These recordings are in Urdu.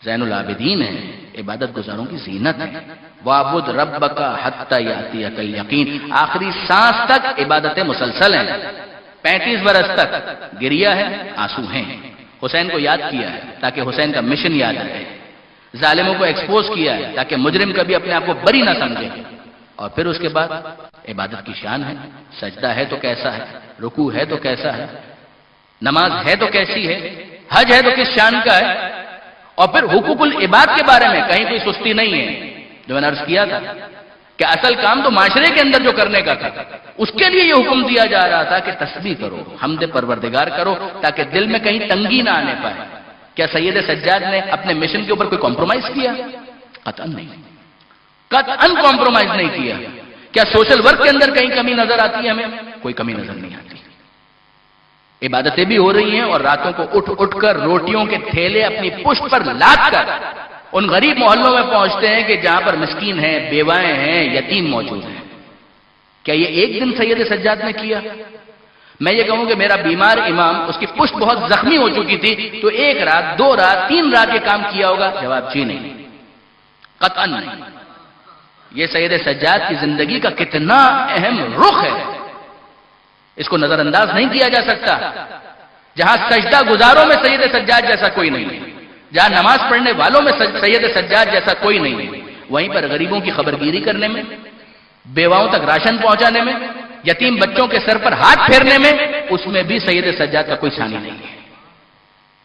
زین العابدین ہیں، عبادت گزاروں کی زینت ہے۔ وَاعْبُدْ رَبَّكَ حَتَّى يَأْتِيَكَ الْيَقِينُ، آخری سانس تک عبادتیں مسلسل ہیں، 35 برس تک گریا ہے، آنسو ہیں۔ حسین کو یاد کیا ہے تاکہ حسین کا مشن یاد رہے، ظالموں کو ایکسپوز کیا ہے تاکہ مجرم کبھی اپنے آپ کو بری نہ سمجھے، اور پھر اس کے بعد عبادت کی شان ہے، سجدہ ہے تو کیسا ہے، رکوع ہے تو کیسا ہے، نماز ہے تو کیسی ہے، حج ہے تو کس شان کا ہے، اور پھر حقوق العباد کے بارے میں کہیں کوئی سستی نہیں ہے۔ جو میں نے عرض کیا تھا کہ اصل کام تو معاشرے کے اندر جو کرنے کا تھا، اس کے لیے یہ حکم دیا جا رہا تھا کہ تسبیح کرو، حمد پروردگار کرو، تاکہ دل میں کہیں تنگی نہ آنے پائے۔ کیا سید سجاد نے اپنے مشن کے اوپر کوئی کمپرومائز کیا؟ قطعاً نہیں، قطعاً کمپرومائز نہیں کیا۔ کیا سوشل ورک کے اندر کہیں کمی نظر آتی ہے؟ ہمیں کوئی کمی نظر نہیں آتی۔ عبادتیں بھی ہو رہی ہیں، اور راتوں کو اٹھ اٹھ کر روٹیوں کے تھیلے اپنی پشت پر لاد کر ان غریب محلوں میں پہنچتے ہیں کہ جہاں پر مسکین ہیں، بیوائیں ہیں، یتیم موجود ہیں۔ کیا یہ ایک دن سید سجاد نے کیا؟ میں یہ کہوں کہ میرا بیمار امام، اس کی پشت بہت زخمی ہو چکی تھی، تو 1 رات 2 رات 3 رات یہ کام کیا ہوگا؟ جواب جی نہیں، قطعاً نہیں۔ یہ سید سجاد کی زندگی کا کتنا اہم رخ ہے، اس کو نظر انداز نہیں کیا جا سکتا۔ جہاں سجدہ گزاروں میں سید سجاد جیسا کوئی نہیں ہے، جہاں نماز پڑھنے والوں میں سید سجاد جیسا کوئی نہیں ہے، وہیں پر غریبوں کی خبرگیری کرنے میں، بیواؤں تک راشن پہنچانے میں، یتیم بچوں کے سر پر ہاتھ پھیرنے میں، اس میں بھی سید سجاد کا کوئی ثانی نہیں ہے۔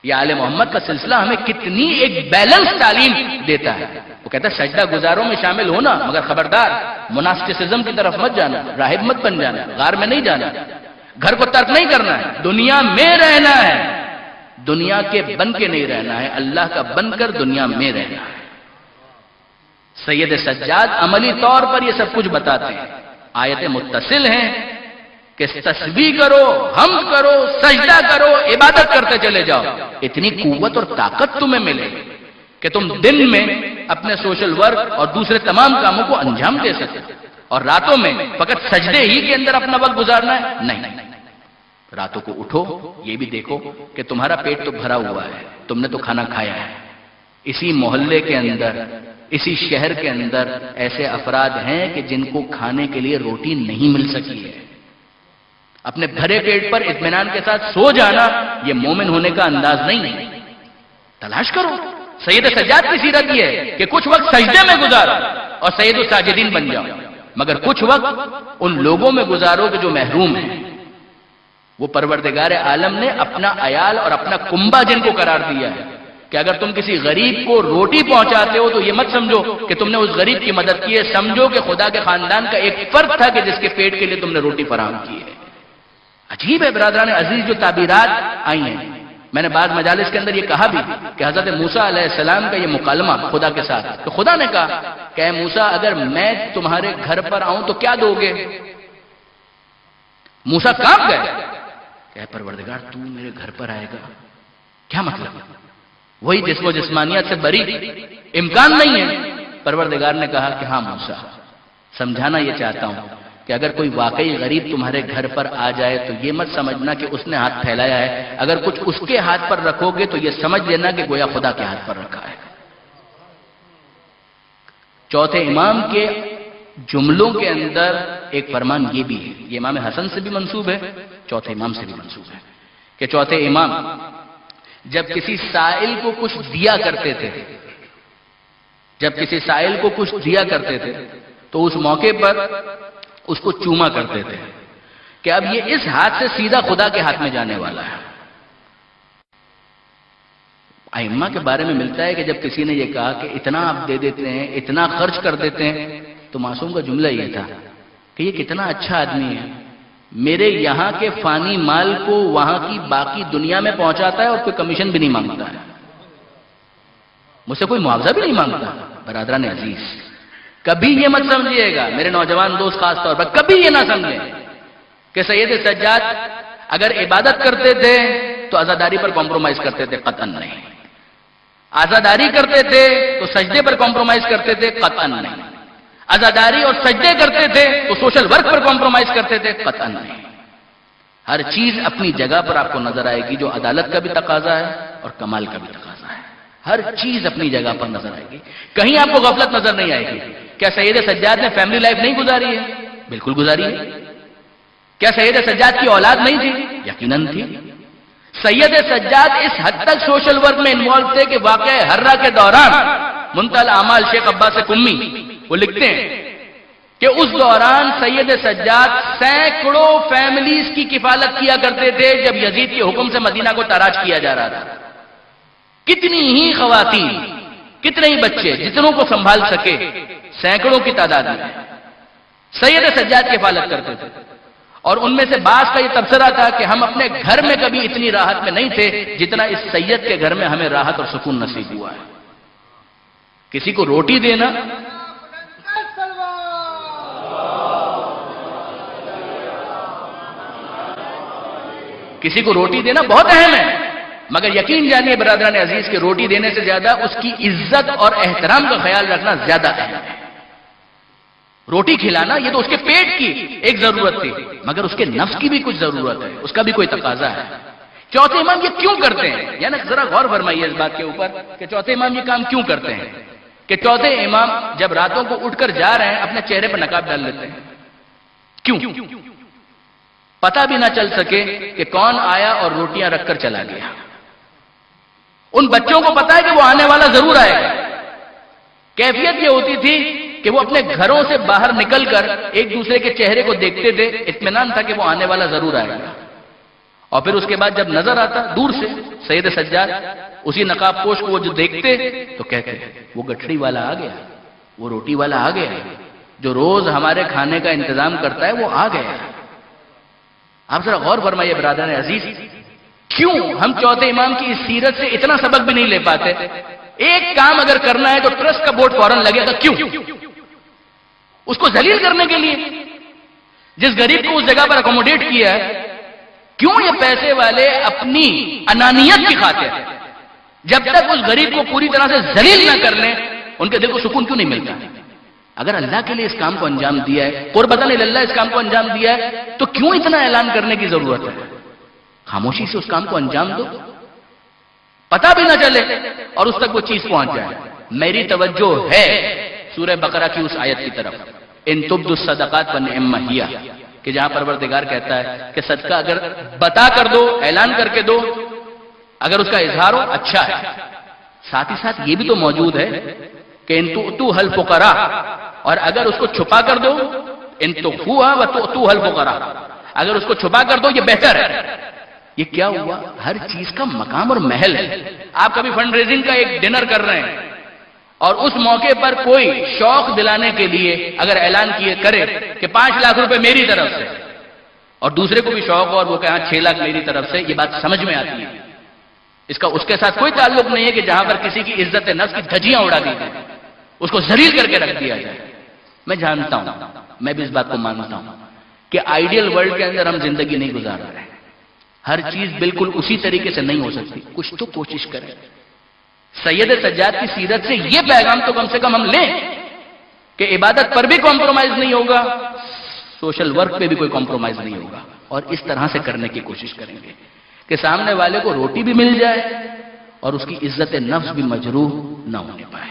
یہ آل محمد کا سلسلہ ہمیں کتنی ایک بیلنس تعلیم دیتا ہے۔ وہ کہتا ہے سجدہ گزاروں میں شامل ہونا، مگر خبردار مناسٹسزم کی طرف مت جانا، راہب مت بن جانا، غار میں نہیں جانا، گھر کو ترک نہیں کرنا ہے، دنیا میں رہنا ہے، دنیا کے بن کے نہیں رہنا ہے، اللہ کا بن کر دنیا میں رہنا ہے۔ سید سجاد عملی طور پر یہ سب کچھ بتاتے ہیں، آیتیں متصل ہیں کہ تسبیح کرو، حمد کرو، سجدہ کرو، عبادت کرتے چلے جاؤ، اتنی قوت اور طاقت تمہیں ملے کہ تم دن میں اپنے سوشل ورک اور دوسرے تمام کاموں کو انجام دے سکتے، اور راتوں میں فقط سجدے ہی کے اندر اپنا وقت گزارنا ہے؟ نہیں، راتوں کو اٹھو، یہ بھی دیکھو کہ تمہارا پیٹ تو بھرا ہوا ہے، تم نے تو کھانا کھایا ہے۔ اسی محلے کے اندر، اسی شہر کے اندر ایسے افراد ہیں کہ جن کو کھانے کے لیے روٹی نہیں مل سکی ہے۔ اپنے بھرے پیٹ پر اطمینان کے ساتھ سو جانا یہ مومن ہونے کا انداز نہیں ہے۔ تلاش کرو، سید سجاد کی سیرت یہ ہے کہ کچھ وقت سجدے میں گزارو اور سید الساجدین بن جاؤ، مگر کچھ وقت ان لوگوں میں گزارو کہ جو محروم ہیں۔ وہ پروردگار عالم نے اپنا عیال اور اپنا کنبہ جن کو قرار دیا ہے کہ اگر تم کسی غریب کو روٹی پہنچاتے ہو تو یہ مت سمجھو کہ تم نے اس غریب کی مدد کی ہے، سمجھو کہ خدا کے خاندان کا ایک فرد تھا کہ جس کے پیٹ کے لیے تم نے روٹی فراہم کی ہے۔ عجیب ہے برادران عزیز جو تعبیرات آئی ہیں۔ میں نے بعض مجالس کے اندر یہ کہا بھی کہ حضرت موسیٰ علیہ السلام کا یہ مکالمہ خدا کے ساتھ، تو خدا نے کہا کہ اے موسیٰ اگر میں تمہارے گھر پر آؤں تو کیا دو گے؟ موسیٰ کانپ گئے کہ اے پروردگار تو میرے گھر پر آئے گا، کیا مطلب؟ وہی جسم و جسمانیت سے بری، امکان نہیں ہے۔ پروردگار نے کہا کہ ہاں موسیٰ، سمجھانا یہ چاہتا ہوں کہ اگر کوئی واقعی غریب تمہارے گھر پر آ جائے تو یہ مت سمجھنا کہ اس نے ہاتھ پھیلایا ہے، اگر کچھ اس کے ہاتھ پر رکھو گے تو یہ سمجھ لینا کہ گویا خدا کے ہاتھ پر رکھا ہے۔ چوتھے امام کے جملوں کے اندر ایک فرمان یہ بھی ہے، یہ امام حسن سے بھی منسوب ہے، چوتھے امام سے بھی منسوب ہے، کہ چوتھے امام جب کسی سائل کو کچھ دیا کرتے تھے، جب کسی سائل کو کچھ دیا کرتے تھے تو اس موقع پر اس کو چوما کرتے تھے کہ اب یہ اس ہاتھ سے سیدھا خدا کے ہاتھ میں جانے والا ہے۔ ائمہ کے بارے میں ملتا ہے کہ جب کسی نے یہ کہا کہ اتنا آپ دے دیتے ہیں، اتنا خرچ کر دیتے ہیں، تو معصوم کا جملہ یہ تھا کہ یہ کتنا اچھا آدمی ہے، میرے یہاں کے فانی مال کو وہاں کی باقی دنیا میں پہنچاتا ہے اور کوئی کمیشن بھی نہیں مانگتا ہے، مجھ سے کوئی معاوضہ بھی نہیں مانگتا۔ برادران عزیز، کبھی یہ مت سمجھیے گا، میرے نوجوان دوست خاص طور پر کبھی یہ نہ سمجھیں کہ سید سجاد اگر عبادت کرتے تھے تو عزاداری پر کمپرومائز کرتے تھے، قطعاً نہیں۔ عزاداری کرتے تھے تو سجدے پر کمپرومائز کرتے تھے، قطعاً نہیں۔ عزاداری اور سجدے کرتے تھے تو سوشل ورک پر کمپرومائز کرتے تھے، قطعاً نہیں۔ ہر چیز اپنی جگہ پر آپ کو نظر آئے گی، جو عدالت کا بھی تقاضا ہے اور کمال کا بھی تقاضا ہے۔ ہر چیز اپنی جگہ پر نظر آئے گی، کہیں آپ کو غفلت نظر نہیں آئے گی۔ کیا سید سجاد نے فیملی لائف نہیں گزاری ہے؟ بالکل گزاری ہے۔ کیا سید سجاد کی اولاد نہیں تھی؟ یقیناً تھی۔ سید سجاد اس حد تک سوشل ورک میں انوالو تھے کہ واقعہ ہررا کے دوران منتہی الاعمال شیخ عباس قمی وہ لکھتے ہیں کہ اس دوران سید سجاد سینکڑوں فیملیز کی کفالت کیا کرتے تھے جب یزید کے حکم سے مدینہ کو تاراج کیا جا رہا تھا۔ کتنی ہی خواتین، کتنے ہی بچے، جتنوں کو سنبھال سکے، سینکڑوں کی تعداد میں سید سجاد کفالت کرتے تھے۔ اور ان میں سے بعض کا یہ تبصرہ تھا کہ ہم اپنے گھر میں کبھی اتنی راحت میں نہیں تھے جتنا اس سید کے گھر میں ہمیں راحت اور سکون نصیب ہوا ہے۔ کسی کو روٹی دینا، کسی کو روٹی دینا بہت اہم ہے، مگر یقین جانیے برادران عزیز کہ روٹی دینے سے زیادہ اس کی عزت اور احترام کا خیال رکھنا زیادہ اہم ہے۔ روٹی کھلانا یہ تو اس کے پیٹ کی ایک ضرورت تھی، مگر اس کے نفس کی بھی کچھ ضرورت ہے، اس کا بھی کوئی تقاضا ہے۔ چوتھے امام یہ کیوں کرتے ہیں؟ یعنی ذرا غور فرمائیے اس بات کے اوپر کہ چوتھے امام یہ کام کیوں کرتے ہیں کہ چوتھے امام جب راتوں کو اٹھ کر جا رہے ہیں اپنے چہرے پر نقاب ڈال لیتے ہیں۔ کیوں؟ پتہ بھی نہ چل سکے کہ کون آیا اور روٹیاں رکھ کر چلا گیا۔ ان بچوں کو پتا ہے کہ وہ آنے والا ضرور آئے گا۔ کیفیت یہ ہوتی تھی کہ وہ اپنے گھروں سے باہر نکل کر ایک دوسرے کے چہرے کو دیکھتے تھے، اطمینان تھا کہ وہ آنے والا ضرور آئے گا۔ اور پھر اس کے بعد جب نظر آتا دور سے سید سجاد، اسی نقاب پوش کو وہ جو دیکھتے تو کہتے وہ گٹھڑی والا آ گیا، وہ روٹی والا آ گیا، جو روز ہمارے کھانے کا انتظام کرتا ہے وہ آ گیا۔ آپ ذرا غور فرمائیے برادران عزیز، کیوں ہم چوتھے امام کی اس سیرت سے اتنا سبق بھی نہیں لے پاتے؟ ایک کام اگر کرنا ہے تو ٹرسٹ کا بورڈ فوراً لگے گا، کیوں؟ اس کو ذلیل کرنے کے لیے، جس غریب کو اس جگہ پر اکوموڈیٹ کیا ہے، کیوں یہ پیسے والے اپنی انانیت کی خاطر جب تک اس غریب کو پوری طرح سے ذلیل نہ کر لیں ان کے دل کو سکون کیوں نہیں ملتا؟ اگر اللہ کے لیے اس کام کو انجام دیا ہے، قربتاً اللہ اس کام کو انجام دیا ہے، تو کیوں اتنا اعلان کرنے کی ضرورت ہے؟ خاموشی سے اس کام کو انجام دو، پتہ بھی نہ چلے اور اس تک وہ چیز پہنچ جائے۔ میری توجہ ہے سورہ بقرہ کی اس آیت کی طرف، ان تبدوا الصدقات فنعم ہی، کہ جہاں پروردگار کہتا ہے کہ صدقہ اگر بتا کر دو، اعلان کر کے دو، اگر اس کا اظہار ہو اچھا ہے۔ ساتھ ہی ساتھ یہ بھی تو موجود ہے کہ ان تؤتوها الفقراء، اور اگر اس کو چھپا کر دو، ان تخفوها وتؤتوها الفقراء، اگر اس کو چھپا کر دو یہ بہتر ہے۔ یہ کیا ہوا؟ ہر چیز کا مقام اور محل ہے۔ آپ کبھی فنڈ ریزنگ کا ایک ڈنر کر رہے ہیں اور اس موقع پر کوئی شوق دلانے کے لیے اگر اعلان کرے کہ 5 لاکھ روپے میری طرف سے، اور دوسرے کو بھی شوق ہو اور وہ کہا 6 لاکھ میری طرف سے، یہ بات سمجھ میں آتی ہے۔ اس کا اس کے ساتھ کوئی تعلق نہیں ہے کہ جہاں پر کسی کی عزت نفس کی دھجیاں اڑا دی جائیں، اس کو ذلیل کر کے رکھ دیا جائے۔ میں جانتا ہوں، میں بھی اس بات کو مانتا ہوں کہ آئیڈیل ورلڈ کے اندر ہم زندگی نہیں گزار رہے ہیں، ہر چیز بالکل اسی طریقے سے نہیں ہو سکتی، کچھ تو کوشش کریں۔ سید سجاد کی سیرت سے یہ پیغام تو کم سے کم ہم لیں کہ عبادت پر بھی کمپرومائز نہیں ہوگا، سوشل ورک پہ بھی کوئی کمپرومائز نہیں ہوگا، اور اس طرح سے کرنے کی کوشش کریں گے کہ سامنے والے کو روٹی بھی مل جائے اور اس کی عزت نفس بھی مجروح نہ ہونے پائے،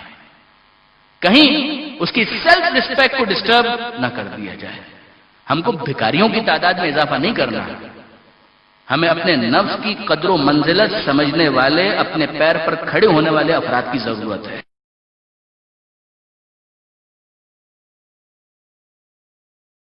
کہیں اس کی سیلف ریسپیکٹ کو ڈسٹرب نہ کر دیا جائے۔ ہم کو بھکاریوں کی تعداد میں اضافہ نہیں کرنا ہے، ہمیں اپنے نفس کی قدر و منزلت سمجھنے والے، اپنے پیر پر کھڑے ہونے والے افراد کی ضرورت ہے۔